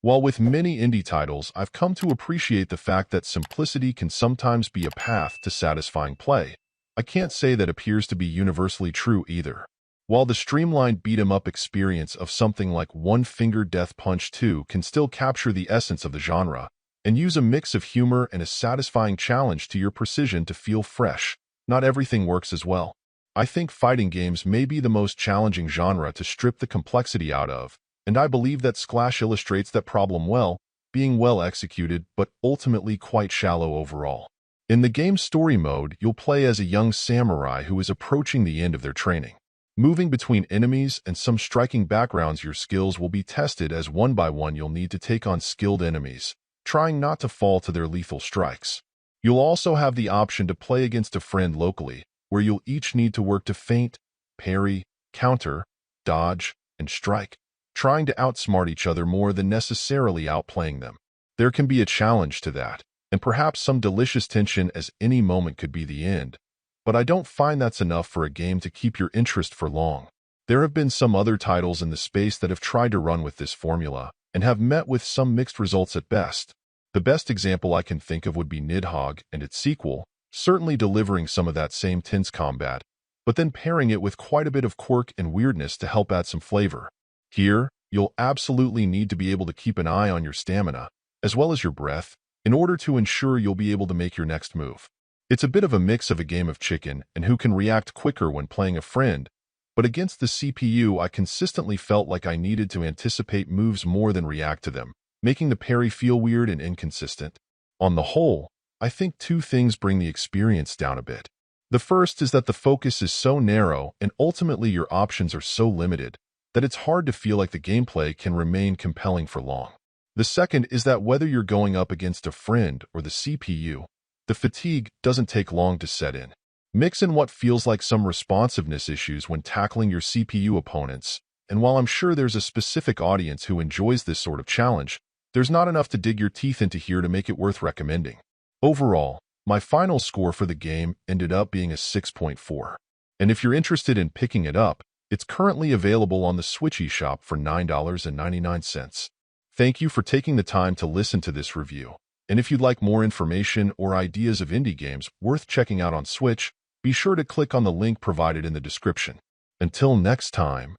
While with many indie titles, I've come to appreciate the fact that simplicity can sometimes be a path to satisfying play. I can't say that appears to be universally true either. While the streamlined beat-em-up experience of something like One Finger Death Punch 2 can still capture the essence of the genre, and use a mix of humor and a satisfying challenge to your precision to feel fresh, not everything works as well. I think fighting games may be the most challenging genre to strip the complexity out of, and I believe that Sclash illustrates that problem well, being well executed but ultimately quite shallow overall. In the game's story mode, you'll play as a young samurai who is approaching the end of their training. Moving between enemies and some striking backgrounds, your skills will be tested as one by one you'll need to take on skilled enemies, trying not to fall to their lethal strikes. You'll also have the option to play against a friend locally, where you'll each need to work to feint, parry, counter, dodge, and strike, trying to outsmart each other more than necessarily outplaying them. There can be a challenge to that, and perhaps some delicious tension as any moment could be the end, but I don't find that's enough for a game to keep your interest for long. There have been some other titles in the space that have tried to run with this formula, and have met with some mixed results at best. The best example I can think of would be Nidhogg and its sequel, certainly delivering some of that same tense combat, but then pairing it with quite a bit of quirk and weirdness to help add some flavor. Here, you'll absolutely need to be able to keep an eye on your stamina, as well as your breath, in order to ensure you'll be able to make your next move. It's a bit of a mix of a game of chicken and who can react quicker when playing a friend, but against the CPU I consistently felt like I needed to anticipate moves more than react to them, making the parry feel weird and inconsistent. On the whole, I think two things bring the experience down a bit. The first is that the focus is so narrow and ultimately your options are so limited that it's hard to feel like the gameplay can remain compelling for long. The second is that whether you're going up against a friend or the CPU, the fatigue doesn't take long to set in. Mix in what feels like some responsiveness issues when tackling your CPU opponents, and while I'm sure there's a specific audience who enjoys this sort of challenge, there's not enough to dig your teeth into here to make it worth recommending. Overall, my final score for the game ended up being a 6.4. And if you're interested in picking it up, it's currently available on the Switch eShop for $9.99. Thank you for taking the time to listen to this review. And if you'd like more information or ideas of indie games worth checking out on Switch, be sure to click on the link provided in the description. Until next time.